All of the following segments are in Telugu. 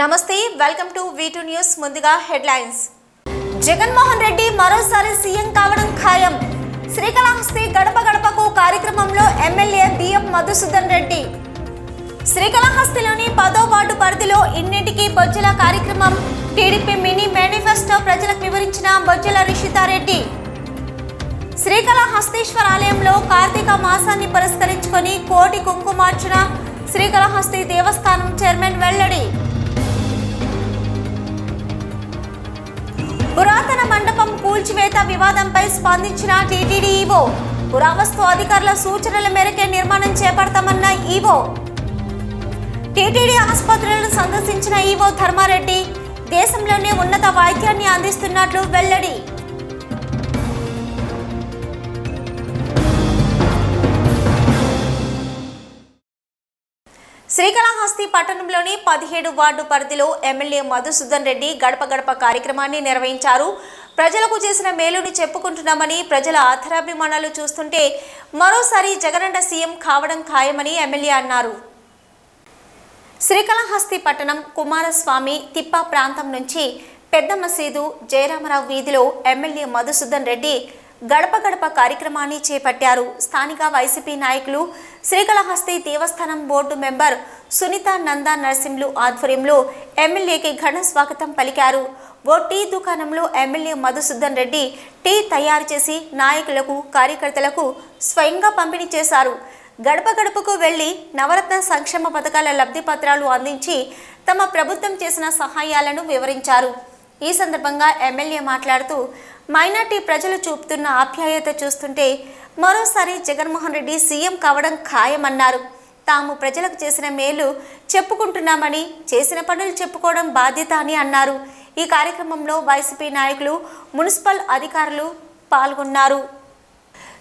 నమస్తే వెల్కమ్ టు V2 న్యూస్ ముందుగా హెడ్లైన్స్ జగన్మోహన్ రెడ్డి మరోసారి సీఎం కావడం ఖాయం శ్రీకాళహస్తి గడప గడపకు కార్యక్రమంలో ఎమ్మెల్యే బిఎం మధుసూదన్ రెడ్డి శ్రీకాళహస్తిలోని 10వ వార్డు పరిధిలో ఇంటింటికి బొజ్జల కార్యక్రమం టీడీపీ మినీ మేనిఫెస్టో ప్రజలకు వివరించిన బొజ్జల రిషితారెడ్డి శ్రీకాళహస్తీశ్వర ఆలయంలో కార్తీక మాసాన్ని పురస్కరించుకొని కోటి కుంకుమార్చన శ్రీకాళహస్తి దేవస్థానం చైర్మన్ వెల్లడి పురాతన మండపం కూల్చివేత వివాదంపై స్పందించిన టీటీడీ ఈవో పురావస్తు అధికారుల సూచనల మేరకే నిర్మాణం చేపడతామన్న ఈవో టీటీడీ ఆసుపత్రులను సందర్శించిన ఈవో ధర్మారెడ్డి దేశంలోనే ఉన్నత వైద్యాన్ని అందిస్తున్నట్లు వెల్లడి శ్రీకాళహస్తి పట్టణంలోని 17 వార్డు పరిధిలో ఎమ్మెల్యే మధుసూదన్ రెడ్డి గడప గడప కార్యక్రమాన్ని నిర్వహించారు. ప్రజలకు చేసిన మేలుని చెప్పుకుంటున్నామని ప్రజల ఆధారాభిమానాలు చూస్తుంటే మరోసారి జగనన్న సీఎం కావడం ఖాయమని ఎమ్మెల్యే అన్నారు. శ్రీకాళహస్తి పట్టణం కుమారస్వామి తిప్ప ప్రాంతం నుంచి పెద్ద మసీదు జయరామరావు వీధిలో ఎమ్మెల్యే మధుసూదన్ రెడ్డి గడప గడప కార్యక్రమాన్ని చేపట్టారు. స్థానిక వైసీపీ నాయకులు శ్రీకాళహస్తి దేవస్థానం బోర్డు మెంబర్ సునీత నందా నరసింహులు ఆధ్వర్యంలో ఎమ్మెల్యేకి ఘన స్వాగతం పలికారు. ఓ టీ దుకాణంలో ఎమ్మెల్యే మధుసూదన్ రెడ్డి టీ తయారు చేసి నాయకులకు కార్యకర్తలకు స్వయంగా పంపిణీ చేశారు. గడప గడపకు వెళ్లి నవరత్న సంక్షేమ పథకాల లబ్ధి పత్రాలు అందించి తమ ప్రభుత్వం చేసిన సహాయాలను వివరించారు. ఈ సందర్భంగా ఎమ్మెల్యే మాట్లాడుతూ మైనార్టీ ప్రజలు చూపుతున్న ఆప్యాయత చూస్తుంటే మరోసారి జగన్మోహన్ రెడ్డి సీఎం కావడం ఖాయమన్నారు. తాము ప్రజలకు చేసిన మేలు చెప్పుకుంటున్నామని చేసిన పనులు చెప్పుకోవడం బాధ్యత అని అన్నారు. ఈ కార్యక్రమంలో వైసీపీ నాయకులు మున్సిపల్ అధికారులు పాల్గొన్నారు.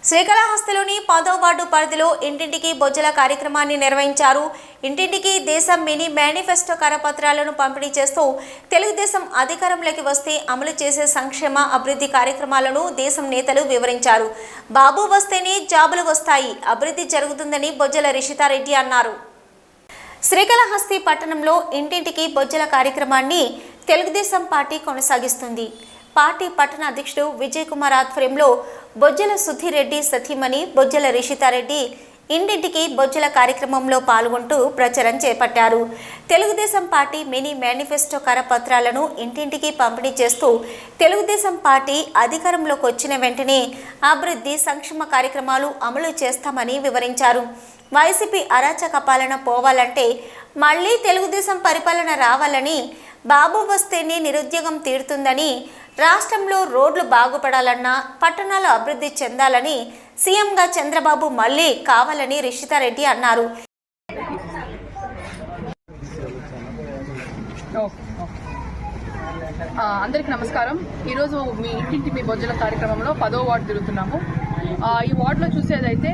శ్రీకాళహస్తిలోని 10వ వార్డు పరిధిలో ఇంటింటికి బొజ్జల కార్యక్రమాన్ని నిర్వహించారు. ఇంటింటికి దేశం మినీ మేనిఫెస్టో కరపత్రాలను పంపిణీ చేస్తూ తెలుగుదేశం అధికారంలోకి వస్తే అమలు చేసే సంక్షేమ అభివృద్ధి కార్యక్రమాలను దేశం నేతలు వివరించారు. బాబు వస్తేనే జాబులు వస్తాయి, అభివృద్ధి జరుగుతుందని బొజ్జల రిషితారెడ్డి అన్నారు. శ్రీకాళహస్తి పట్టణంలో ఇంటింటికి బొజ్జల కార్యక్రమాన్ని తెలుగుదేశం పార్టీ కొనసాగిస్తుంది. పార్టీ పట్టణ అధ్యక్షుడు విజయ్ కుమార్ ఆధ్వర్యంలో బొజ్జల సుధీరెడ్డి సతీమణి బొజ్జల రిషితారెడ్డి ఇంటింటికి బొజ్జల కార్యక్రమంలో పాల్గొంటూ ప్రచారం చేపట్టారు. తెలుగుదేశం పార్టీ మినీ మేనిఫెస్టో కరపత్రాలను ఇంటింటికి పంపిణీ చేస్తూ తెలుగుదేశం పార్టీ అధికారంలోకి వచ్చిన వెంటనే అభివృద్ధి సంక్షేమ కార్యక్రమాలు అమలు చేస్తామని వివరించారు. వైసీపీ అరాచక పాలన పోవాలంటే మళ్లీ తెలుగుదేశం పరిపాలన రావాలని, బాబు వస్తేనే నిరుద్యోగం తీరుతుందని, రాష్ట్రంలో రోడ్లు బాగుపడాలన్నా పట్టణాలు అభివృద్ధి చెందాలని సీఎంగా చంద్రబాబు మళ్లీ కావాలని రిషితారెడ్డి అన్నారు. అందరికీ నమస్కారం. ఈరోజు మీ ఇంటింటి మీ బొజ్జల కార్యక్రమంలో 10వ వార్డు తిరుగుతున్నాము. ఈ వార్డులో చూసేదైతే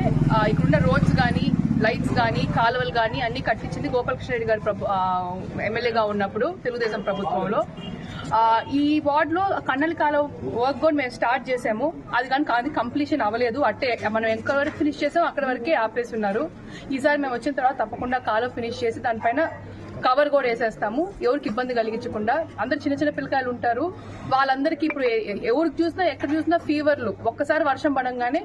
ఇక్కడున్న రోడ్స్ కానీ లైట్స్ కానీ కాలువలు కానీ అన్ని కట్టించింది గోపాలకృష్ణ రెడ్డి గారు ఎమ్మెల్యేగా ఉన్నప్పుడు తెలుగుదేశం ప్రభుత్వంలో. ఈ వార్డులో కన్నెల కాలువ వర్క్ కూడా మేము స్టార్ట్ చేసాము. అది కానీ కంప్లీషన్ అవ్వలేదు. అట్టే మనం ఎక్కడ వరకు ఫినిష్ చేసామో అక్కడ వరకే ఆపేసి ఉన్నారు. ఈసారి మేము వచ్చిన తర్వాత తప్పకుండా కాలువ ఫినిష్ చేసి దానిపైన కవర్ కూడా వేసేస్తాము, ఎవరికి ఇబ్బంది కలిగించకుండా. అందరు చిన్న చిన్న పిల్లకాయలు ఉంటారు, వాళ్ళందరికీ ఇప్పుడు ఎవరికి చూసినా ఎక్కడ చూసినా ఫీవర్లు, ఒక్కసారి వర్షం పడంగానే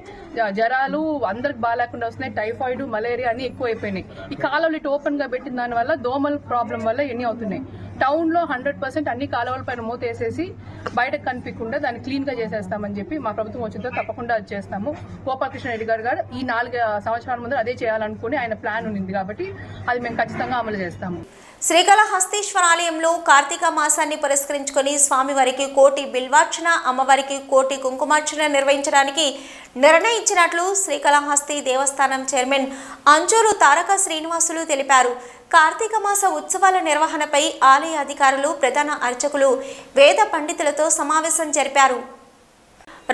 జ్వరాలు అందరికి బాగాలేకుండా వస్తున్నాయి. టైఫాయిడ్, మలేరియా అన్ని ఎక్కువైపోయినాయి. ఈ కాలువలు ఇటు ఓపెన్ గా పెట్టిన దాని వల్ల దోమల ప్రాబ్లం వల్ల ఎన్ని అవుతున్నాయి. టౌన్ లో 100% అన్ని కాలువల పైన మూతేసేసి బయటకు కనిపించకుండా దాన్ని క్లీన్ గా చేసేస్తామని చెప్పి మా ప్రభుత్వం వచ్చిందో తప్పకుండా అది చేస్తాము. గోపాలకృష్ణ రెడ్డి గారు ఈ 4 సంవత్సరాల ముందు అదే చేయాలనుకుని ఆయన ప్లాన్ ఉంది కాబట్టి అది మేము ఖచ్చితంగా అమలు చేస్తాము. శ్రీకాళహస్తీశ్వర ఆలయంలో కార్తీక మాసాన్ని పురస్కరించుకొని స్వామివారికి కోటి బిల్వార్చన, అమ్మవారికి కోటి కుంకుమార్చన నిర్వహించడానికి నిర్ణయించినట్లు శ్రీకాళహస్తి దేవస్థానం చైర్మన్ అంజూరు తారక శ్రీనివాసులు తెలిపారు. కార్తీక మాస ఉత్సవాల నిర్వహణపై ఆలయ అధికారులు, ప్రధాన అర్చకులు, వేద పండితులతో సమావేశం జరిపారు.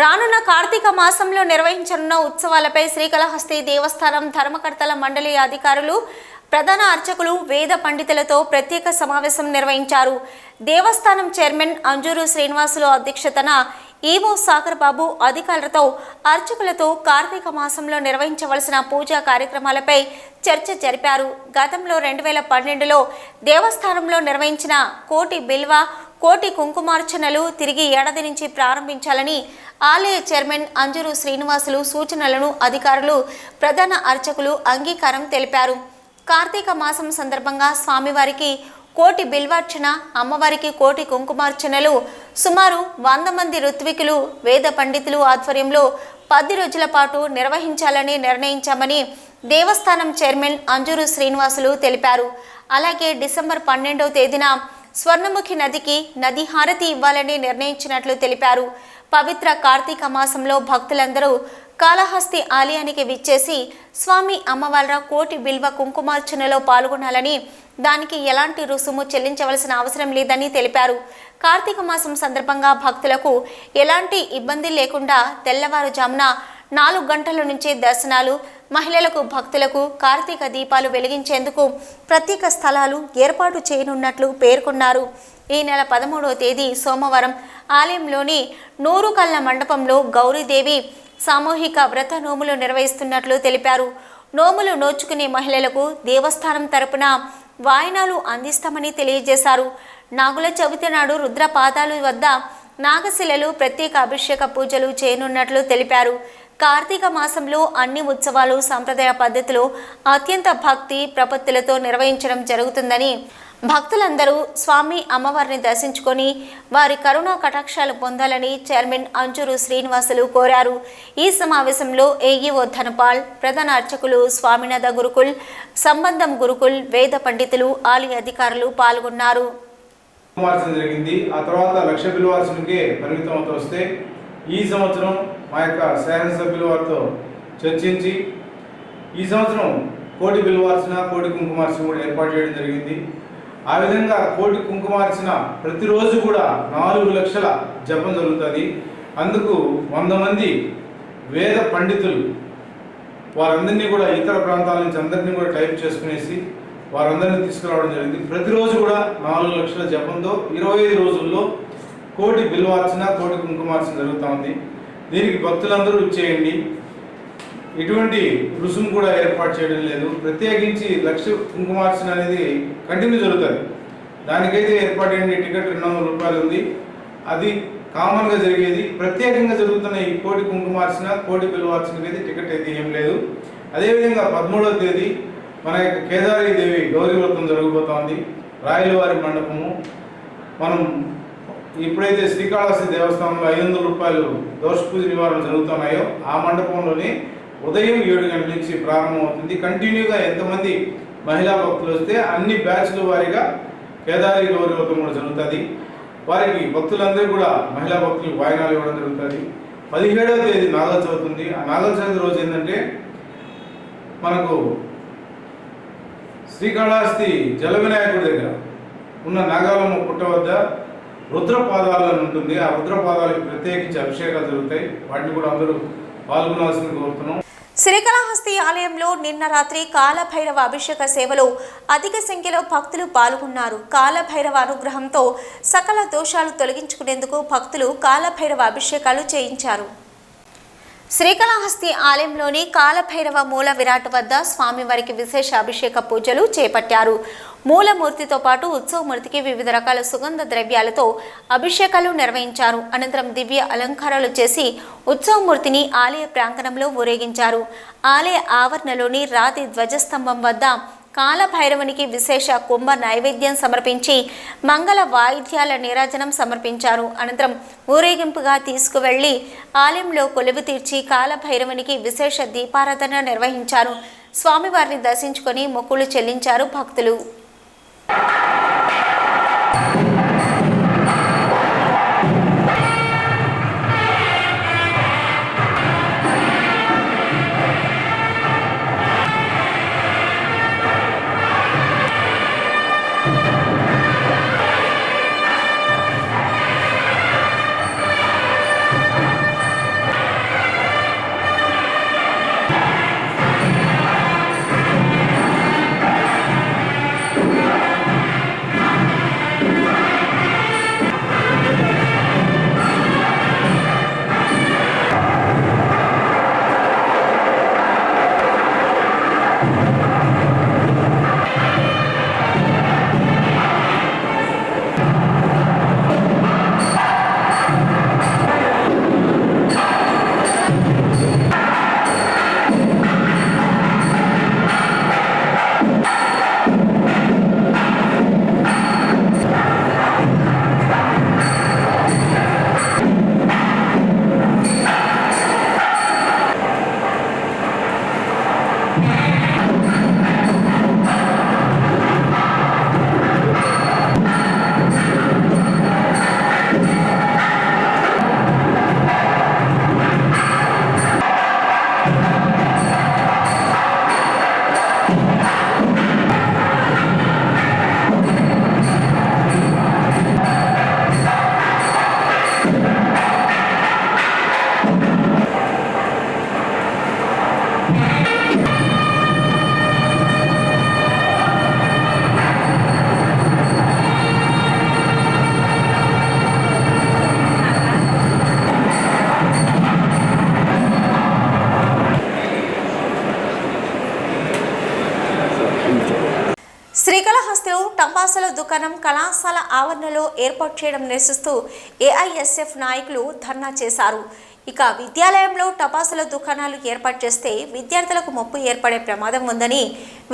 రానున్న కార్తీక మాసంలో నిర్వహించనున్న ఉత్సవాలపై శ్రీకాళహస్తి దేవస్థానం ధర్మకర్తల మండలి అధికారులు, ప్రధాన అర్చకులు, వేద పండితులతో ప్రత్యేక సమావేశం నిర్వహించారు. దేవస్థానం చైర్మన్ అంజూరు శ్రీనివాసులు అధ్యక్షతన ఈవో సాగర్ బాబు అధికారులతో, అర్చకులతో కార్తీక మాసంలో నిర్వహించవలసిన పూజా కార్యక్రమాలపై చర్చ జరిపారు. గతంలో 2012లో దేవస్థానంలో నిర్వహించిన కోటి బిల్వ కోటి కుంకుమార్చనలు తిరిగి ఏడాది నుంచి ప్రారంభించాలని ఆలయ చైర్మన్ అంజూరు శ్రీనివాసులు సూచనలను అధికారులు ప్రధాన అర్చకులు అంగీకారం తెలిపారు. కార్తీక మాసం సందర్భంగా స్వామివారికి కోటి బిల్వార్చన, అమ్మవారికి కోటి కుంకుమార్చనలు సుమారు 100 మంది ఋత్వికులు వేద పండితులు ఆధ్వర్యంలో 10 రోజుల పాటు నిర్వహించాలని నిర్ణయించామని దేవస్థానం చైర్మన్ అంజూరు శ్రీనివాసులు తెలిపారు. అలాగే డిసెంబర్ 12వ తేదీన స్వర్ణముఖి నదికి నది హారతి ఇవ్వాలని నిర్ణయించినట్లు తెలిపారు. పవిత్ర కార్తీక మాసంలో భక్తులందరూ కాళహస్తి ఆలయానికి విచ్చేసి స్వామి అమ్మవార్ల కోటి బిల్వ కుంకుమార్చనలో పాల్గొనాలని, దానికి ఎలాంటి రుసుము చెల్లించవలసిన అవసరం లేదని తెలిపారు. కార్తీక మాసం సందర్భంగా భక్తులకు ఎలాంటి ఇబ్బంది లేకుండా తెల్లవారుజామున 4 గంటల నుంచే దర్శనాలు, మహిళలకు భక్తులకు కార్తీక దీపాలు వెలిగించేందుకు ప్రత్యేక స్థలాలు ఏర్పాటు చేయనున్నట్లు పేర్కొన్నారు. ఈ నెల 13వ తేదీ సోమవారం ఆలయంలోని 100 కళ్ళ మండపంలో గౌరీదేవి సామూహిక వ్రత నోములు నిర్వహిస్తున్నట్లు తెలిపారు. నోములు నోచుకునే మహిళలకు దేవస్థానం తరపున వాయినాలు అందిస్తామని తెలియజేశారు. నాగుల చవితి నాడు రుద్ర పాదాలు వద్ద నాగశిలలు ప్రత్యేక అభిషేక పూజలు చేయనున్నట్లు తెలిపారు. కార్తీక మాసంలో అన్ని ఉత్సవాలు సంప్రదాయ పద్ధతిలో అత్యంత భక్తి ప్రపత్తులతో నిర్వహించడం జరుగుతుందని, భక్తులందరూ స్వామి అమ్మవారిని దర్శించుకొని వారి కరుణా కటాక్షాలు పొందాలని చైర్మన్ అంజూరు శ్రీనివాసులు కోరారు. ఈ సమావేశంలో ఏఈఓ ధనపాల్, ప్రధాన అర్చకులు స్వామినాథ గురుకుల్, సంబంధం గురుకుల్, వేద పండితులు, ఆలయ అధికారులు పాల్గొన్నారు. జరిగింది. ఆ తర్వాత 1,00,000 బిల్వార్చనకే పరిమితం అవుతూ వస్తే ఈ సంవత్సరం మా యొక్క శాసనసభ్యుల వారితో చర్చించి ఈ సంవత్సరం కోటి బిల్వార్చన, కోటి కుంకుమార్చన కూడా ఏర్పాటు చేయడం జరిగింది. ఆ విధంగా కోటి కుంకుమార్చన ప్రతిరోజు కూడా 4 లక్షల జపం జరుగుతుంది. అందుకు 100 మంది వేద పండితులు వారందరినీ కూడా ఇతర ప్రాంతాల నుంచి అందరినీ కూడా టైప్ చేసుకునేసి వారందరినీ తీసుకురావడం జరిగింది. ప్రతిరోజు కూడా 4 లక్షల జపంతో 25 రోజుల్లో కోటి బిల్వార్చన, కోటి కుంకుమార్చన జరుగుతూ ఉంది. దీనికి భక్తులందరూ ఇచ్చేయండి. ఎటువంటి రుసుము కూడా ఏర్పాటు చేయడం లేదు. ప్రత్యేకించి 1,00,000 కుంకుమార్చన అనేది కంటిన్యూ జరుగుతుంది. దానికైతే ఏర్పాటు అయ్యే టికెట్ 200 రూపాయలు ఉంది. అది కామన్గా జరిగేది. ప్రత్యేకంగా జరుగుతున్న ఈ కోటి కుంకుమార్చన, కోటి బిల్వార్చనకి అయితే టికెట్ అయితే ఏం లేదు. అదేవిధంగా 13వ తేదీ మన యొక్క కేదారీదేవి గౌరీ వ్రతం జరగబోతోంది. రాయలవారి మండపము. మనం ఇప్పుడైతే శ్రీకాళహస్తి దేవస్థానంలో 500 రూపాయలు దోష పూజ నివారణ జరుగుతున్నాయో ఆ మండపంలోనే ఉదయం 7 గంటల నుంచి ప్రారంభమవుతుంది. కంటిన్యూగా ఎంతమంది మహిళా భక్తులు వస్తే అన్ని బ్యాచ్ల వారీగా కేదారి గౌరీ వ్రతం కూడా జరుగుతుంది. వారికి భక్తులందరూ కూడా మహిళా భక్తులకు వాయినాలు ఇవ్వడం జరుగుతుంది. 17వ తేదీ నాగల చవితి ఉంది. ఆ నాగల చవితి రోజు ఏంటంటే మనకు శ్రీకాళహస్తి జల వినాయకుడి దగ్గర ఉన్న నాగాలమ్మ పుట్ట వద్ద రుద్రపాదాలను ఉంటుంది. ఆ రుద్రపాదాలకు ప్రత్యేకించి అభిషేకాలు జరుగుతాయి. వాటిని కూడా అందరూ పాల్గొనాల్సింది కోరుతున్నాం. శ్రీకాళహస్తి ఆలయంలో నిన్న రాత్రి కాలభైరవ అభిషేక సేవలో అధిక సంఖ్యలో భక్తులు పాల్గొన్నారు. కాలభైరవ అనుగ్రహంతో సకల దోషాలు తొలగించుకునేందుకు భక్తులు కాలభైరవ అభిషేకాలు చేయించారు. శ్రీకాళహస్తి ఆలయంలోని కాలభైరవ మూల విరాట్ వద్ద స్వామివారికి విశేష అభిషేక పూజలు చేపట్టారు. మూలమూర్తితో పాటు ఉత్సవమూర్తికి వివిధ రకాల సుగంధ ద్రవ్యాలతో అభిషేకాలు నిర్వహించారు. అనంతరం దివ్య అలంకారాలు చేసి ఉత్సవమూర్తిని ఆలయ ప్రాంగణంలో ఊరేగించారు. ఆలయ ఆవరణలోని రాతి ధ్వజస్తంభం వద్ద కాలభైరవునికి విశేష కుంభ నైవేద్యం సమర్పించి మంగళ వాయిద్యాల నీరాజనం సమర్పించారు. అనంతరం ఊరేగింపుగా తీసుకువెళ్లి ఆలయంలో కొలువు తీర్చి కాలభైరవునికి విశేష దీపారాధన నిర్వహించారు. స్వామివారిని దర్శించుకొని మొక్కులు చెల్లించారు భక్తులు. దుకాణం కళాశాల ఆవరణలో ఏర్పాటు చేయడం నిరసిస్తూ ఏఐఎస్ఎఫ్ నాయకులు ధర్నా చేశారు. ఇక విద్యాలయంలో టపాసుల దుకాణాలు ఏర్పాటు చేస్తే విద్యార్థులకు ముప్పు ఏర్పడే ప్రమాదం ఉందని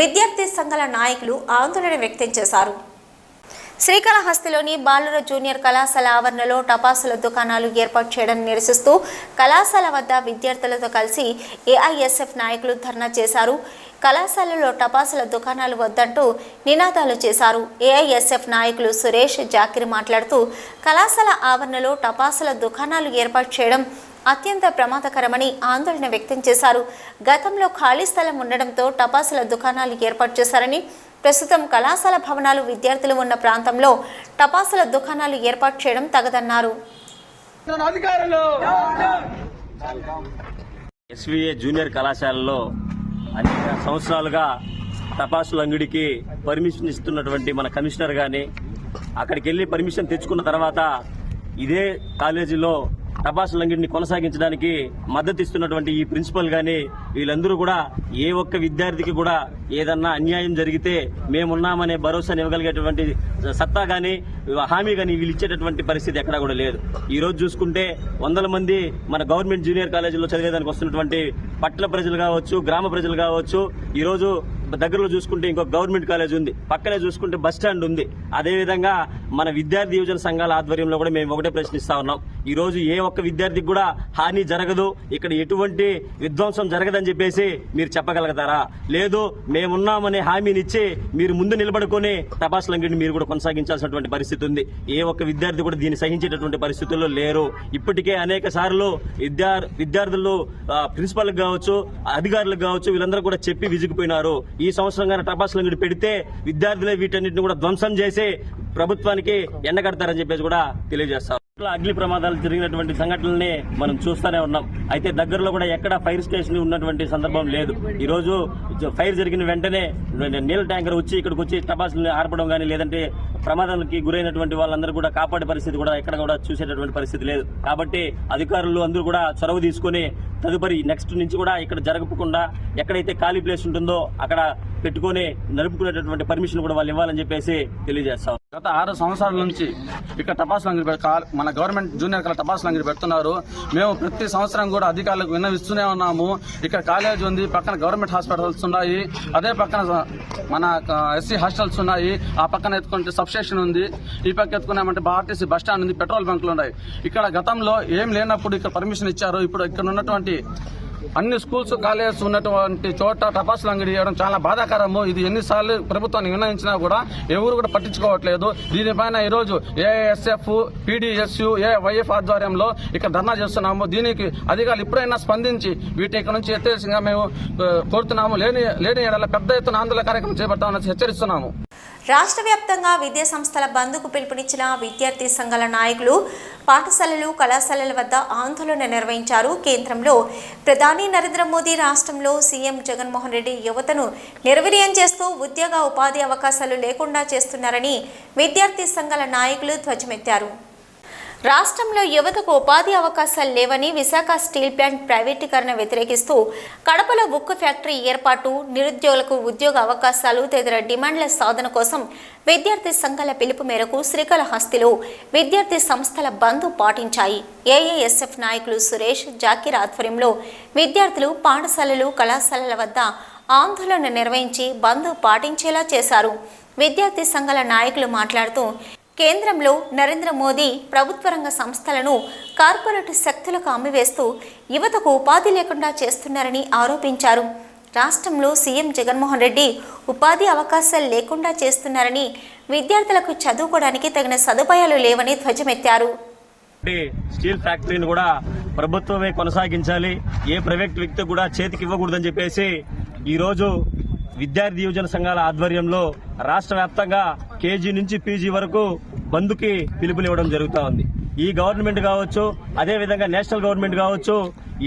విద్యార్థి సంఘాల నాయకులు ఆందోళన వ్యక్తం చేశారు. శ్రీకాళహస్తిలోని బాలుర జూనియర్ కళాశాల ఆవరణలో టపాసుల దుకాణాలు ఏర్పాటు చేయడం నిరసిస్తూ కళాశాల వద్ద విద్యార్థులతో కలిసి ఏఐఎస్ఎఫ్ నాయకులు ధర్నా చేశారు. కళాశాలలో టపాసుల దుకాణాలు వద్దంటూ నినాదాలు చేశారు. ఏఐఎస్ఎఫ్ నాయకులు సురేష్ జాకిర్ మాట్లాడుతూ కళాశాల ఆవరణలో టపాసుల దుకాణాలు ఏర్పాటు చేయడం అత్యంత ప్రమాదకరమని ఆందోళన వ్యక్తం చేశారు. గతంలో ఖాళీ స్థలం ఉండడంతో టపాసుల దుకాణాలు ఏర్పాటు చేశారని, ప్రస్తుతం కళాశాల భవనాలు విద్యార్థులు ఉన్న ప్రాంతంలో టపాసుల దుకాణాలు ఏర్పాటు చేయడం తగదన్నారు. ఎస్వీఏ జూనియర్ కళాశాలలో అనేక సంవత్సరాలుగా టపాసుల అంగడికి పర్మిషన్ ఇస్తున్నటువంటి మన కమిషనర్ గాని అక్కడికి వెళ్లి పర్మిషన్ తెచ్చుకున్న తర్వాత ఇదే కాలేజీలో టపాసుల అంగడిని కొనసాగించడానికి మద్దతు ఇస్తున్నటువంటి ఈ ప్రిన్సిపల్ గాని వీళ్ళందరూ కూడా ఏ ఒక్క విద్యార్థికి కూడా ఏదన్నా అన్యాయం జరిగితే మేమున్నామనే భరోసాని ఇవ్వగలిగేటువంటి సత్తా గాని హామీ గాని వీళ్ళు ఇచ్చేటటువంటి పరిస్థితి ఎక్కడా కూడా లేదు. ఈ రోజు చూసుకుంటే వందల మంది మన గవర్నమెంట్ జూనియర్ కాలేజీలో చదివేదానికి వస్తున్నటువంటి పట్టణ ప్రజలు కావచ్చు, గ్రామ ప్రజలు కావచ్చు, ఈ రోజు దగ్గరలో చూసుకుంటే ఇంకొక గవర్నమెంట్ కాలేజ్ ఉంది, పక్కనే చూసుకుంటే బస్ స్టాండ్ ఉంది. అదేవిధంగా మన విద్యార్థి యువజన సంఘాల ఆధ్వర్యంలో కూడా మేము ఒకటే ప్రశ్నిస్తా ఉన్నాం. ఈ రోజు ఏ ఒక్క విద్యార్థికి కూడా హాని జరగదు, ఇక్కడ ఎటువంటి విధ్వంసం జరగదని చెప్పేసి మీరు చెప్పగలుగుతారా? లేదు, మేమున్నామనే హామీనిచ్చి మీరు ముందు నిలబడుకొని టపాసుల అంగడిని మీరు కూడా కొనసాగించాల్సినటువంటి పరిస్థితి ఉంది. ఏ ఒక్క విద్యార్థి కూడా దీన్ని సహించేటటువంటి పరిస్థితుల్లో లేరు. ఇప్పటికే అనేక సార్లు విద్యార్థులు ప్రిన్సిపల్ కావచ్చు, అధికారులకు కావచ్చు, వీళ్ళందరూ కూడా చెప్పి విసిగిపోయినారు. ఈ సంవత్సరం గానీ టపాసుల అంగడి పెడితే విద్యార్థులే వీటన్నిటిని కూడా ధ్వంసం చేసి ప్రభుత్వానికి ఎండగడతారని చెప్పేసి కూడా తెలియజేస్తారు. అగ్ని ప్రమాదాలు జరిగినటువంటి సంఘటనల్ని మనం చూస్తూనే ఉన్నాం. అయితే దగ్గరలో కూడా ఎక్కడ ఫైర్ స్టేషన్ ఉన్నటువంటి సందర్భం లేదు. ఈ రోజు ఫైర్ జరిగిన వెంటనే నీళ్ళ ట్యాంకర్ వచ్చి ఇక్కడికి వచ్చి టపాసులు ఆర్పడం కానీ, లేదంటే ప్రమాదానికి గురైనటువంటి వాళ్ళందరూ కూడా కాపాడే పరిస్థితి కూడా ఎక్కడ కూడా చూసేటటువంటి పరిస్థితి లేదు. కాబట్టి అధికారులు అందరూ కూడా చొరవ తీసుకుని తదుపరి నెక్స్ట్ నుంచి కూడా ఇక్కడ జరగకుండా ఎక్కడైతే ఖాళీ ప్లేస్ ఉంటుందో అక్కడ పెట్టుకుని నడుపుకునేటటువంటి పర్మిషన్ కూడా వాళ్ళు ఇవ్వాలని చెప్పేసి తెలియజేస్తాం. గత 6 సంవత్సరాల నుంచి ఇక్కడ టపాసుల అంగడి మన గవర్నమెంట్ జూనియర్ కళ టపాసుల అంగడి పెడుతున్నారు. మేము ప్రతి సంవత్సరం కూడా అధికారులకు విన్నవిస్తూనే ఉన్నాము. ఇక్కడ కాలేజ్ ఉంది, పక్కన గవర్నమెంట్ హాస్పిటల్స్ ఉన్నాయి, అదే పక్కన మన ఎస్సీ హాస్టల్స్ ఉన్నాయి, ఆ పక్కన ఎత్తుకుంటే సబ్ స్టేషన్ ఉంది, ఈ పక్క ఎత్తుకున్నామంటే ఆర్టీసీ బస్ స్టాండ్ ఉంది, పెట్రోల్ బంకులు ఉన్నాయి. ఇక్కడ గతంలో ఏం లేనప్పుడు ఇక్కడ పర్మిషన్ ఇచ్చారు. ఇప్పుడు ఇక్కడ ఉన్నటువంటి అన్ని స్కూల్స్ కాలేజెస్ ఉన్నటువంటి చోట టపాసుల అంగడి చేయడం చాలా బాధాకరము. ఇది ఎన్నిసార్లు ప్రభుత్వాన్ని విన్నవించినా కూడా ఎవరు కూడా పట్టించుకోవట్లేదు. దీనిపైన ఈరోజు ఏఐఎస్ఎఫ్, పీడీఎస్యు, ఏవైఎఫ్ ఆధ్వర్యంలో ఇక్కడ ధర్నా చేస్తున్నాము. దీనికి అధికారులు ఇప్పుడైనా స్పందించి వీటి ఇక్కడ నుంచి ఎత్తేసిందిగా మేము కోరుతున్నాము. లేని ఏడాల పెద్ద ఎత్తున ఆందోళన కార్యక్రమం చేపట్టామని హెచ్చరిస్తున్నాము. రాష్ట్ర వ్యాప్తంగా విద్యా సంస్థల బంద్కు పిలుపునిచ్చిన విద్యార్థి సంఘాల నాయకులు పాఠశాలలు, కళాశాలల వద్ద ఆందోళన నిర్వహించారు. కేంద్రంలో ప్రధాని నరేంద్ర మోదీ, రాష్ట్రంలో సీఎం జగన్మోహన్ రెడ్డి యువతను నిర్వీర్యం చేస్తూ ఉద్యోగ ఉపాధి అవకాశాలు లేకుండా చేస్తున్నారని విద్యార్థి సంఘాల నాయకులు ధ్వజమెత్తారు. రాష్ట్రంలో యువతకు ఉపాధి అవకాశాలు లేవని, విశాఖ స్టీల్ ప్లాంట్ ప్రైవేటీకరణ వ్యతిరేకిస్తూ కడపలో ఉక్కు ఫ్యాక్టరీ ఏర్పాటు, నిరుద్యోగులకు ఉద్యోగ అవకాశాలు తదితర డిమాండ్ల సాధన కోసం విద్యార్థి సంఘాల పిలుపు మేరకు శ్రీకాళహస్తిలో విద్యార్థి సంస్థల బంద్ పాటించాయి. ఏఐఎస్ఎఫ్ నాయకులు సురేష్ జాకిర్ ఆధ్వర్యంలో విద్యార్థులు పాఠశాలలు, కళాశాలల వద్ద ఆందోళన నిర్వహించి బంద్ పాటించేలా చేశారు. విద్యార్థి సంఘాల నాయకులు మాట్లాడుతూ కేంద్రంలో నరేంద్ర మోదీ ప్రభుత్వ రంగ సంస్థలను కార్పొరేట్ శక్తులకు అమ్మివేస్తూ యువతకు ఉపాధి లేకుండా చేస్తున్నారని ఆరోపించారు. రాష్ట్రంలో సీఎం జగన్మోహన్ రెడ్డి ఉపాధి అవకాశాలు లేకుండా చేస్తున్నారని, విద్యార్థులకు చదువుకోవడానికి తగిన సదుపాయాలు లేవని ధ్వజమెత్తారు. స్టీల్ ఫ్యాక్టరీని కూడా ప్రభుత్వమే కొనసాగించాలి, ఏ ప్రైవేట్ వ్యక్తి కూడా చేతికి ఇవ్వకూడదని చెప్పేసి ఈ రోజు విద్యార్థి యువజన సంఘాల ఆధ్వర్యంలో రాష్ట్ర వ్యాప్తంగా కేజీ నుంచి పీజీ వరకు బంద్కి పిలుపునివ్వడం జరుగుతూ ఉంది. ఈ గవర్నమెంట్ కావచ్చు, అదేవిధంగా నేషనల్ గవర్నమెంట్ కావచ్చు,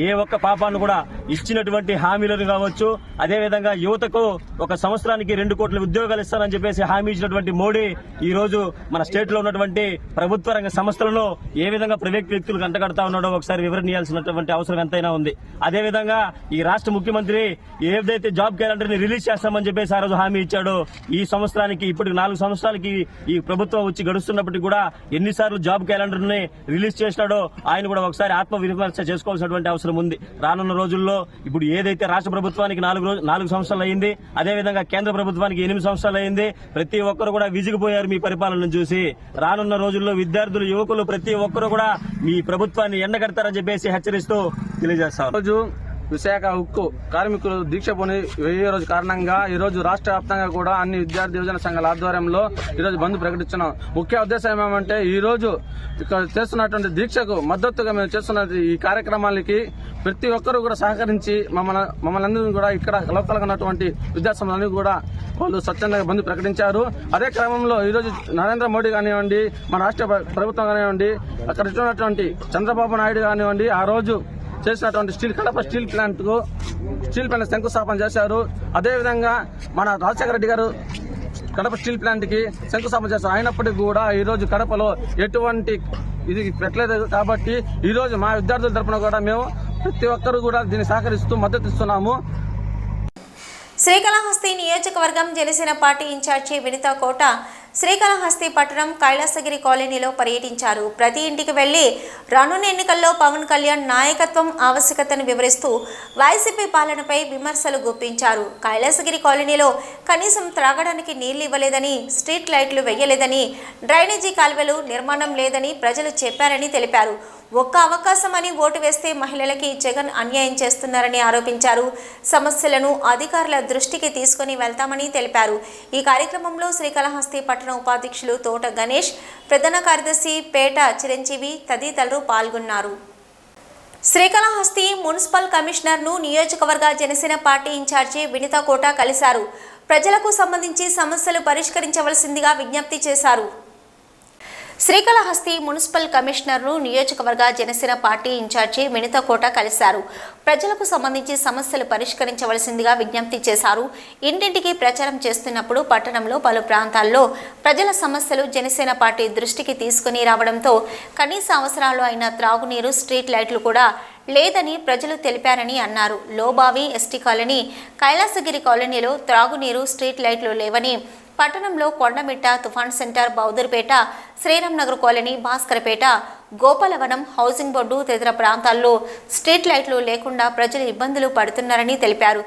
ఏ ఒక్క పాపాన్ని కూడా ఇచ్చినటువంటి హామీలను కావచ్చు, అదేవిధంగా యువతకు ఒక సంవత్సరానికి 2 కోట్ల ఉద్యోగాలు ఇస్తారని చెప్పేసి హామీ ఇచ్చినటువంటి మోడీ ఈ రోజు మన స్టేట్ లో ఉన్నటువంటి ప్రభుత్వ రంగ సంస్థలను ఏ విధంగా ప్రైవేట్ వ్యక్తులు కంటగడతా ఉన్నాడో ఒకసారి వివరణియాల్సినటువంటి అవసరం ఎంతైనా ఉంది. అదేవిధంగా ఈ రాష్ట్ర ముఖ్యమంత్రి ఏదైతే జాబ్ క్యాలెండర్ ని రిలీజ్ చేస్తామని చెప్పేసి ఆ రోజు హామీ ఇచ్చాడో, ఈ సంవత్సరానికి ఇప్పటికి 4 సంవత్సరాలకి ఈ ప్రభుత్వం వచ్చి గడుస్తున్నప్పటికీ కూడా ఎన్నిసార్లు జాబ్ క్యాలెండర్ ని రిలీజ్ చేసినాడో ఆయన కూడా ఒకసారి ఆత్మ విమర్శ చేసుకోవాల్సినటువంటి అవసరం ఉంది. రానున్న రోజుల్లో ఇప్పుడు ఏదైతే రాష్ట్ర ప్రభుత్వానికి 4 సంవత్సరాలు అయింది, అదేవిధంగా కేంద్ర ప్రభుత్వానికి 8 సంవత్సరాలు అయింది. ప్రతి ఒక్కరు కూడా విసిగిపోయారు మీ పరిపాలనను చూసి. రానున్న రోజుల్లో విద్యార్థులు, యువకులు ప్రతి ఒక్కరు కూడా మీ ప్రభుత్వాన్ని ఎండగడతారని చెప్పేసి హెచ్చరిస్తూ తెలియజేస్తారు. విశాఖ ఉక్కు కార్మికులు దీక్ష పోని 1000వ రోజు కారణంగా ఈ రోజు రాష్ట్ర వ్యాప్తంగా కూడా అన్ని విద్యార్థి యువజన సంఘాల ఆధ్వర్యంలో ఈ రోజు బంద్ ప్రకటించాం. ముఖ్య ఉద్దేశం ఏమంటే ఈ రోజు ఇక్కడ చేస్తున్నటువంటి దీక్షకు మద్దతుగా మేము చేస్తున్న ఈ కార్యక్రమాలకి ప్రతి ఒక్కరూ కూడా సహకరించి మమ్మల్ని అందరూ కూడా ఇక్కడ లోకల్గా ఉన్నటువంటి విద్యాసంస్థలన్నీ కూడా వాళ్ళు స్వచ్ఛందంగా బంద్ ప్రకటించారు. అదే క్రమంలో ఈ రోజు నరేంద్ర మోడీ కానివ్వండి, మన రాష్ట్ర ప్రభుత్వం కానివ్వండి, అక్కడ ఉన్నటువంటి చంద్రబాబు నాయుడు కానివ్వండి, ఆ రోజు చేసినటువంటి కడప స్టీల్ ప్లాంట్ శంకుస్థాపన చేశారు. అదేవిధంగా మన రాజశేఖర రెడ్డి గారు కడప స్టీల్ ప్లాంట్ కి శంకుస్థాపన చేశారు. అయినప్పటికీ కూడా ఈ రోజు కడపలో ఎటువంటి ఇది పెట్టలేదు. కాబట్టి ఈ రోజు మా విద్యార్థుల తరఫున కూడా మేము ప్రతి ఒక్కరు కూడా దీన్ని సహకరిస్తూ మద్దతు ఇస్తున్నాము. శ్రీకాళహస్తి నియోజకవర్గం జనసేన పార్టీ ఇన్ఛార్జి వినితా కోట శ్రీకాళహస్తి పట్టణం కైలాసగిరి కాలనీలో పర్యటించారు. ప్రతి ఇంటికి వెళ్లి రానున్న ఎన్నికల్లో పవన్ కళ్యాణ్ నాయకత్వం ఆవశ్యకతను వివరిస్తూ వైసీపీ పాలనపై విమర్శలు గుప్పించారు. కైలాసగిరి కాలనీలో కనీసం త్రాగడానికి నీళ్లు ఇవ్వలేదని, స్ట్రీట్ లైట్లు వేయలేదని, డ్రైనేజీ కాల్వలు నిర్మాణం లేదని ప్రజలు చెప్పారని తెలిపారు. ఒక్క అవకాశం అని ఓటు వేస్తే మహిళలకి జగన్ అన్యాయం చేస్తున్నారని ఆరోపించారు. సమస్యలను అధికారుల దృష్టికి తీసుకుని వెళ్తామని తెలిపారు. ఈ కార్యక్రమంలో శ్రీకాళహస్తి పట్టణ ఉపాధ్యక్షులు తోట గణేష్, ప్రధాన కార్యదర్శి పేట చిరంజీవి తదితరులు పాల్గొన్నారు. శ్రీకాళహస్తి మున్సిపల్ కమిషనర్ను నియోజకవర్గ జనసేన పార్టీ ఇన్ఛార్జి వినితా కోట కలిశారు. ప్రజలకు సంబంధించి సమస్యలు పరిష్కరించవలసిందిగా విజ్ఞప్తి చేశారు. శ్రీకాళహస్తి మున్సిపల్ కమిషనర్ను నియోజకవర్గ జనసేన పార్టీ ఇన్ఛార్జి వినితా కోట కలిశారు. ప్రజలకు సంబంధించి సమస్యలు పరిష్కరించవలసిందిగా విజ్ఞప్తి చేశారు. ఇంటింటికి ప్రచారం చేస్తున్నప్పుడు పట్టణంలో పలు ప్రాంతాల్లో ప్రజల సమస్యలు జనసేన పార్టీ దృష్టికి తీసుకుని రావడంతో కనీస అవసరాలు అయిన త్రాగునీరు, స్ట్రీట్ లైట్లు కూడా లేదని ప్రజలు తెలిపారని అన్నారు. లోబావి ఎస్టీ కాలనీ, కైలాసగిరి కాలనీలో త్రాగునీరు, స్ట్రీట్ లైట్లు లేవని, పట్టణంలో Kondamitta, Tufan centre, Bowdarpeta, Sriram Nagar colony, Bhaskarapeta, Gopalavanam, housing board తదితర ప్రాంతాల్లో స్ట్రీట్ లైట్లు లేకుండా ప్రజలు ఇబ్బందులు పడుతున్నారని తెలిపారు.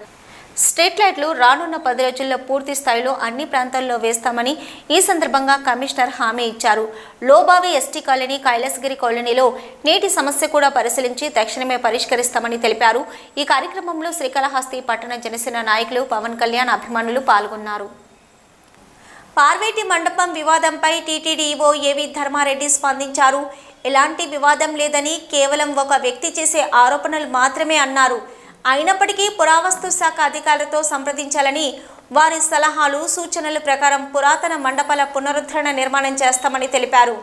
స్ట్రీట్ లైట్లు రానున్న 10 రోజుల్లో పూర్తి స్థాయిలో అన్ని ప్రాంతాల్లో వేస్తామని ఈ సందర్భంగా కమిషనర్ హామీ ఇచ్చారు. లోబావి ఎస్టీ కాలనీ, కైలాసగిరి కాలనీలో నీటి సమస్య కూడా పరిశీలించి తక్షణమే పరిష్కరిస్తామని తెలిపారు. ఈ కార్యక్రమంలో శ్రీకాళహస్తి పట్టణ జనసేన నాయకులు, పవన్ కళ్యాణ్ అభిమానులు పాల్గొన్నారు. పార్వేటి మండపం వివాదంపై టీటీడీఓ ఏవి ధర్మారెడ్డి స్పందించారు. ఎలాంటి వివాదం లేదని, కేవలం ఒక వ్యక్తి చేసే ఆరోపణలు మాత్రమే అన్నారు. అయినప్పటికీ పురావస్తు శాఖ అధికారులతో సంప్రదించాలని, వారి సలహాలు, సూచనల ప్రకారం పురాతన మండపాల పునరుద్ధరణ నిర్మాణం చేస్తామని తెలిపారు.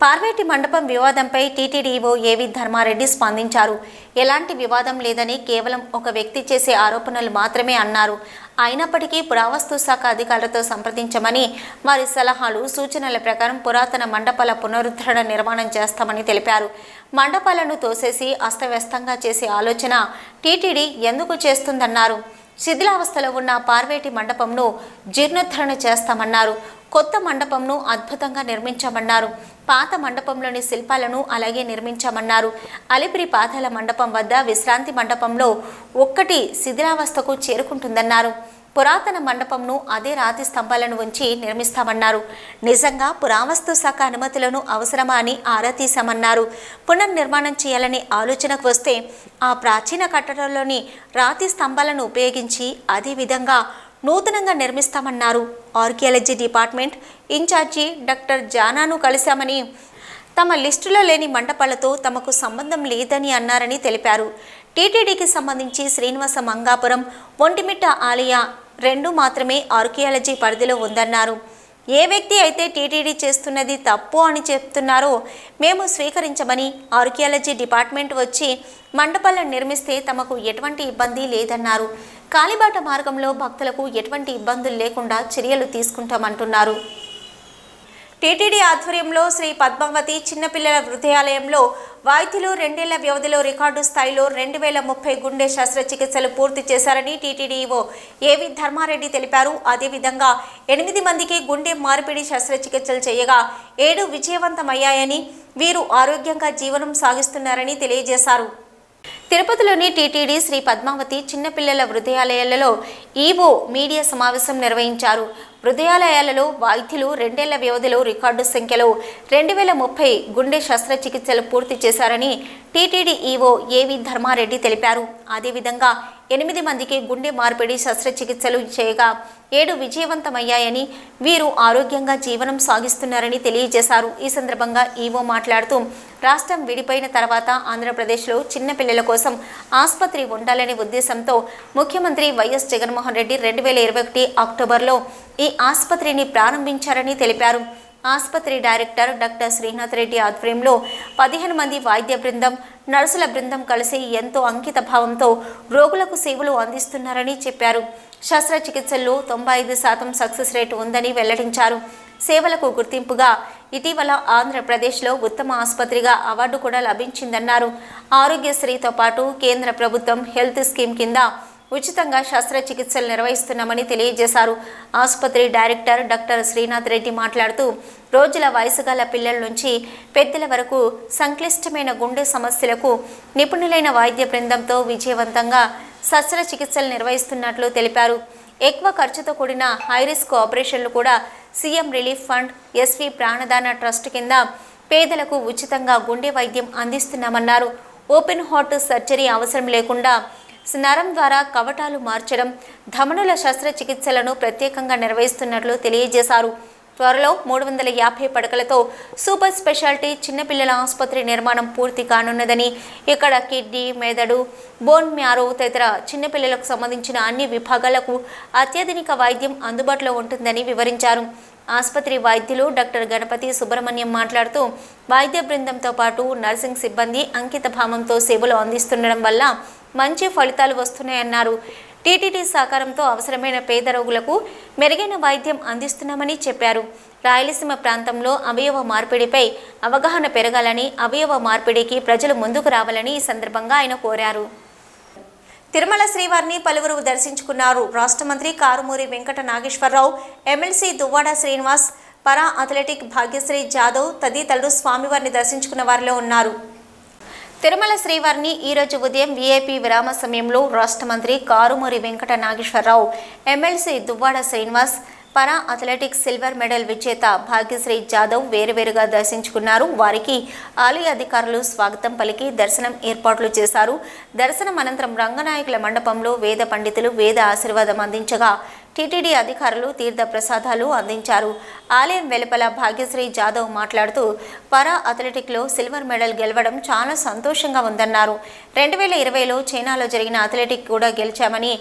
పార్వేటి మండపం వివాదంపై టీటీడీఓ ఏవి ధర్మారెడ్డి స్పందించారు. ఎలాంటి వివాదం లేదని, కేవలం ఒక వ్యక్తి చేసే ఆరోపణలు మాత్రమే అన్నారు. అయినప్పటికీ పురావస్తు శాఖ అధికారులతో సంప్రదించమని, వారి సలహాలు, సూచనల ప్రకారం పురాతన మండపాల పునరుద్ధరణ నిర్మాణం చేస్తామని తెలిపారు. మండపాలను తోసేసి అస్తవ్యస్తంగా చేసే ఆలోచన టీటీడీ ఎందుకు చేస్తుందన్నారు. శిథిలావస్థలో ఉన్న పార్వేటి మండపంను జీర్ణోద్ధరణ చేస్తామన్నారు. కొత్త మండపంను అద్భుతంగా నిర్మించామన్నారు. పాత మండపంలోని శిల్పాలను అలాగే నిర్మించామన్నారు. అలిపిరి పాతాల మండపం వద్ద విశ్రాంతి మండపంలో ఒక్కటి శిథిలావస్థకు చేరుకుంటుందన్నారు. పురాతన మండపంను అదే రాతి స్తంభాలను ఉంచి నిర్మిస్తామన్నారు. నిజంగా పురావస్తు శాఖ అనుమతులను అవసరమా అని ఆరా తీశామన్నారు. పునర్నిర్మాణం చేయాలనే ఆలోచనకు వస్తే ఆ ప్రాచీన కట్టడంలోని రాతి స్తంభాలను ఉపయోగించి అదే విధంగా నూతనంగా నిర్మిస్తామన్నారు. ఆర్కియాలజీ డిపార్ట్మెంట్ ఇన్ఛార్జి డాక్టర్ జానాను కలిశామని, తమ లిస్టులో లేని మండపాలతో తమకు సంబంధం లేదని అన్నారని తెలిపారు. టీటీడీకి సంబంధించి శ్రీనివాస మంగాపురం, ఒంటిమిట్ట ఆలయ 2 మాత్రమే ఆర్కియాలజీ పరిధిలో ఉందన్నారు. ఏ వ్యక్తి అయితే టీటీడీ చేస్తున్నది తప్పు అని చెప్తున్నారో మేము స్వీకరించమని ఆర్కియాలజీ డిపార్ట్మెంట్ వచ్చి మండపాలను నిర్మిస్తే తమకు ఎటువంటి ఇబ్బంది లేదన్నారు. కాలిబాట మార్గంలో భక్తులకు ఎటువంటి ఇబ్బందులు లేకుండా చర్యలు తీసుకుంటామంటున్నారు. టీటీడీ ఆధ్వర్యంలో శ్రీ పద్మావతి చిన్నపిల్లల హృదయాలయంలో వైద్యులు 2 ఏళ్ల వ్యవధిలో రికార్డు స్థాయిలో 2030 గుండె శస్త్రచికిత్సలు పూర్తి చేశారని టీటీడీ ఈవో ఏవి ధర్మారెడ్డి తెలిపారు. అదేవిధంగా 8 మందికి గుండె మార్పిడి శస్త్రచికిత్సలు చేయగా 7 విజయవంతమయ్యాయని, వీరు ఆరోగ్యంగా జీవనం సాగిస్తున్నారని తెలియజేశారు. తిరుపతిలోని టీటీడీ శ్రీ పద్మావతి చిన్నపిల్లల హృదయాలయాలలో ఈవో మీడియా సమావేశం నిర్వహించారు. హృదయాలయాలలో వైద్యులు 2 ఏళ్ల వ్యవధిలో రికార్డు సంఖ్యలో 2030 గుండె శస్త్రచికిత్సలు పూర్తి చేశారని టీటీడీ ఈవో ఏవి ధర్మారెడ్డి తెలిపారు. అదేవిధంగా 8 మందికి గుండె మార్పిడి శస్త్రచికిత్సలు చేయగా 7 విజయవంతమయ్యాయని, వీరు ఆరోగ్యంగా జీవనం సాగిస్తున్నారని తెలియజేశారు. ఈ సందర్భంగా ఈవో మాట్లాడుతూ రాష్ట్రం విడిపోయిన తర్వాత ఆంధ్రప్రదేశ్లో చిన్నపిల్లల కోసం ఆసుపత్రి ఉండాలనే ఉద్దేశంతో ముఖ్యమంత్రి వైఎస్ జగన్మోహన్ రెడ్డి 2021 అక్టోబర్లో ఈ ఆసుపత్రిని ప్రారంభించారని తెలిపారు. ఆసుపత్రి డైరెక్టర్ డాక్టర్ శ్రీనాథ్ రెడ్డి ఆధ్వర్యంలో 15 మంది వైద్య బృందం, నర్సుల బృందం కలిసి ఎంతో అంకిత భావంతో రోగులకు సేవలు అందిస్తున్నారని చెప్పారు. శస్త్రచికిత్సల్లో 95% సక్సెస్ రేటు ఉందని వెల్లడించారు. సేవలకు గుర్తింపుగా ఇటీవల ఆంధ్రప్రదేశ్లో ఉత్తమ ఆసుపత్రిగా అవార్డు కూడా లభించిందన్నారు. ఆరోగ్యశ్రీతో పాటు కేంద్ర ప్రభుత్వం హెల్త్ స్కీమ్ కింద ఉచితంగా శస్త్రచికిత్సలు నిర్వహిస్తున్నామని తెలియజేశారు. ఆసుపత్రి డైరెక్టర్ డాక్టర్ శ్రీనాథ్ రెడ్డి మాట్లాడుతూ రోజుల వయసు గల పిల్లల నుంచి పెద్దల వరకు సంక్లిష్టమైన గుండె సమస్యలకు నిపుణులైన వైద్య బృందంతో విజయవంతంగా శస్త్రచికిత్సలు నిర్వహిస్తున్నట్లు తెలిపారు. ఎక్కువ ఖర్చుతో కూడిన హైరిస్క్ ఆపరేషన్లు కూడా CM relief fund, SV Pranadana trust కింద పేదలకు ఉచితంగా గుండె వైద్యం అందిస్తున్నామన్నారు. ఓపెన్ హార్ట్ సర్జరీ అవసరం లేకుండా నరం ద్వారా కవటాలు మార్చడం, ధమనుల శస్త్రచికిత్సలను ప్రత్యేకంగా నిర్వహిస్తున్నట్లు తెలియజేశారు. త్వరలో 350 పడకలతో సూపర్ స్పెషాలిటీ చిన్నపిల్లల ఆసుపత్రి నిర్మాణం పూర్తి కానున్నదని, ఇక్కడ కిడ్నీ, మెదడు, బోన్ మ్యారో తదితర చిన్నపిల్లలకు సంబంధించిన అన్ని విభాగాలకు అత్యాధునిక వైద్యం అందుబాటులో ఉంటుందని వివరించారు. ఆసుపత్రి వైద్యులు డాక్టర్ గణపతి సుబ్రహ్మణ్యం మాట్లాడుతూ వైద్య బృందంతో పాటు నర్సింగ్ సిబ్బంది అంకిత భావంతో సేవలు అందిస్తుండడం వల్ల మంచి ఫలితాలు వస్తున్నాయన్నారు. టీటీడీ సహకారంతో అవసరమైన పేద రోగులకు మెరుగైన వైద్యం అందిస్తున్నామని చెప్పారు. రాయలసీమ ప్రాంతంలో అవయవ మార్పిడిపై అవగాహన పెరగాలని, అవయవ మార్పిడికి ప్రజలు ముందుకు రావాలని ఈ సందర్భంగా ఆయన కోరారు. తిరుమల శ్రీవారిని పలువురు దర్శించుకున్నారు. రాష్ట్ర మంత్రి Karumuri Venkata Nageswararao, MLC Duvvada Srinivas, para athletic Bhagyashree Jadhav తదితరులు స్వామివారిని దర్శించుకున్న వారిలో ఉన్నారు. తిరుమల శ్రీవారిని ఈరోజు ఉదయం వీఐపీ విరామ సమయంలో రాష్ట్ర మంత్రి Karumuri Venkata Nageswararao, MLC Duvvada Srinivas, para athletics silver medal విజేత భాగ్యశ్రీ జాదవ్ వేరువేరుగా దర్శించుకున్నారు. వారికి ఆలయ అధికారులు స్వాగతం పలికి దర్శనం ఏర్పాట్లు చేశారు. దర్శనం అనంతరం రంగనాయకుల మండపంలో వేద పండితులు వేద ఆశీర్వాదం అందించగా టీటీడీ అధికారులు తీర్థ ప్రసాదాలు అందించారు. ఆలయం వెలుపల భాగ్యశ్రీ జాదవ్ మాట్లాడుతూ పారా అథ్లెటిక్లో సిల్వర్ మెడల్ గెలవడం చాలా సంతోషంగా ఉందన్నారు. 2020లో చైనాలో జరిగిన అథ్లెటిక్ కూడా గెలిచామని,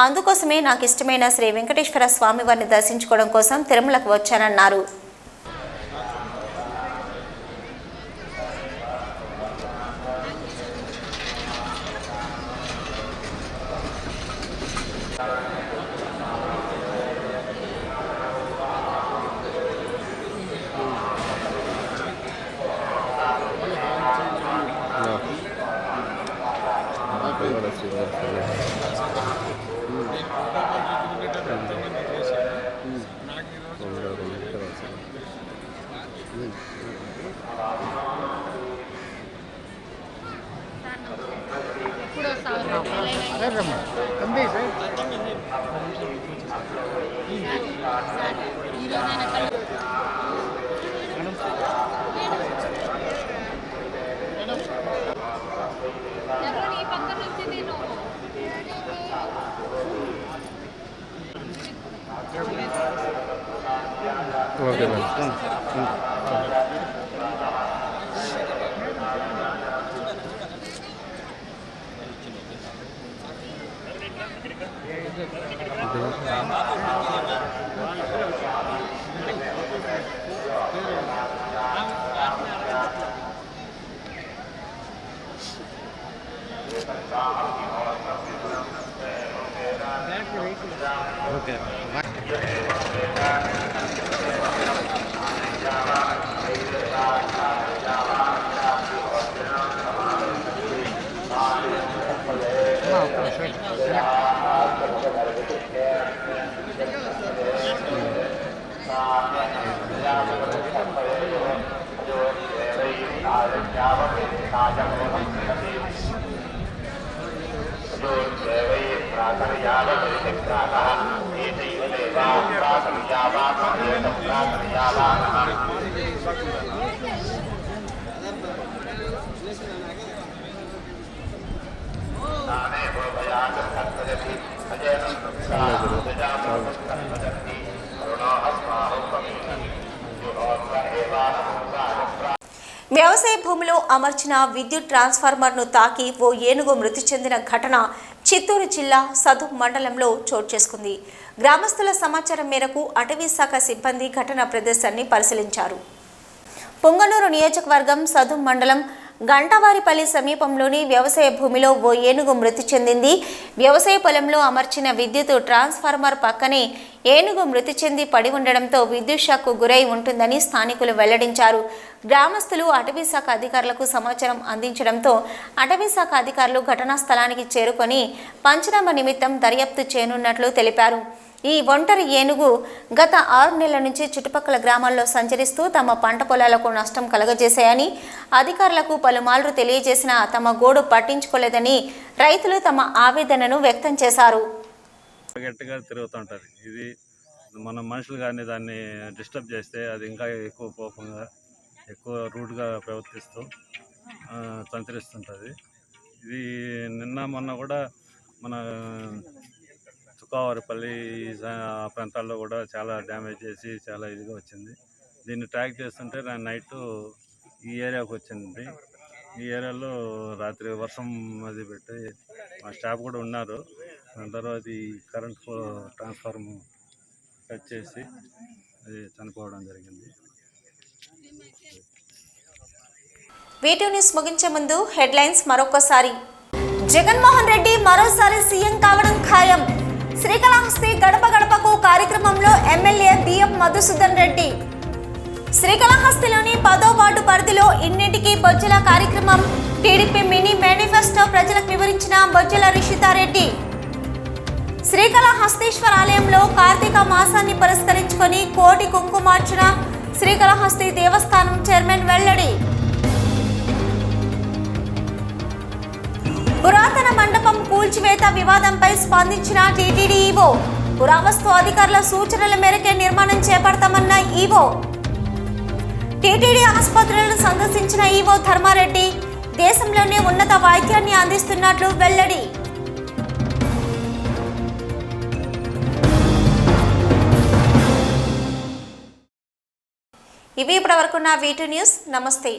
అందుకోసమే నాకు ఇష్టమైన శ్రీ వెంకటేశ్వర స్వామివారిని దర్శించుకోవడం కోసం తిరుమలకు వచ్చానన్నారు. Okay madam. వ్యవసాయ భూమిలో అమర్చిన విద్యుత్ ట్రాన్స్ఫార్మర్ను తాకి ఓ ఏనుగు మృతి చెందిన ఘటన చిత్తూరు జిల్లా సదుం మండలంలో చోటు చేసుకుంది. గ్రామస్తుల సమాచారం మేరకు అటవీ శాఖ సిబ్బంది ఘటనా ప్రదేశాన్ని పరిశీలించారు. పొంగనూరు నియోజకవర్గం సదుం మండలం గంటవారిపల్లి సమీపంలోని వ్యవసాయ భూమిలో ఓ ఏనుగు మృతి చెందింది. వ్యవసాయ పొలంలో అమర్చిన విద్యుత్ ట్రాన్స్ఫార్మర్ పక్కనే ఏనుగు మృతి చెంది పడి ఉండడంతో విద్యుత్ షాక్కు గురై ఉంటుందని స్థానికులు వెల్లడించారు. గ్రామస్తులు అటవీ శాఖ అధికారులకు సమాచారం అందించడంతో అటవీ శాఖ అధికారులు ఘటనా స్థలానికి చేరుకొని పంచనామా నిమిత్తం దర్యాప్తు చేయనున్నట్లు తెలిపారు. ఈ ఒంటరి ఏనుగు గత 6 నెలల నుంచి చుట్టుపక్కల గ్రామాల్లో సంచరిస్తూ తమ పంట పొలాలకు నష్టం కలగజేశాయని అధికారులకు పలుమార్లు తెలియజేసినా తమ గోడు పట్టించుకోలేదని రైతులు తమ ఆవేదనను వ్యక్తం చేశారు. గట్టిగా తిరుగుతుంటది. ఇది మన మనుషులు కానీ దాన్ని డిస్టర్బ్ చేస్తే అది ఇంకా ఎక్కువ కోపంగా ఎక్కువ రూడ్గా ప్రవర్తిస్తూ సంచరిస్తుంటుంది. ఇది నిన్న మొన్న కూడా మన తుకావారిపల్లి ఆ ప్రాంతాల్లో కూడా చాలా డ్యామేజ్ చేసి చాలా ఇదిగా వచ్చింది. దీన్ని ట్రాక్ చేస్తుంటే నైట్ ఈ ఏరియాకి వచ్చింది. ఈ ఏరియాలో రాత్రి వర్షం అది పెట్టి మా స్టాఫ్ కూడా ఉన్నారు. దాని తర్వాత ఈ కరెంట్ ట్రాన్స్ఫార్మ్ కట్ చేసి అది చనిపోవడం జరిగింది. వీటి న్యూస్ ముగించే ముందు హెడ్లైన్స్ మరొకసారి. జగన్మోహన్ రెడ్డి మరోసారి సీఎం కావడం ఖాయం. శ్రీకాళహస్తి గడప గడపకు కార్యక్రమంలో ఎమ్మెల్యే బిఎం మధుసూదన్ రెడ్డి. శ్రీకాళహస్తిలోని 10వ వార్డు పరిధిలో ఇన్నింటికి బొజ్జల కార్యక్రమం. టీడీపీ మినీ మేనిఫెస్టో ప్రజలకు వివరించిన బొజ్జల రిషితారెడ్డి. శ్రీకాళహస్తీశ్వర ఆలయంలో కార్తీక మాసాన్ని పురస్కరించుకొని కోటి కుంకుమార్చన. శ్రీకాళహస్తి దేవస్థానం చైర్మన్ వెల్లడి. పురాతన మండపం కూల్చివేత వివాదంపై స్పందించిన టీటీడీ ఈవో. పురావస్తు అధికారుల సూచనల మేరకే నిర్మాణం చేపడతామన్న ఈవో. టీటీడీ ఆసుపత్రులను సందర్శించిన ఈవో ధర్మారెడ్డి దేశంలోనే ఉన్నత వైద్యాన్ని అందిస్తున్నట్లు వెల్లడి. ఇవి ఇప్పటివరకున్న V2 న్యూస్. నమస్తే.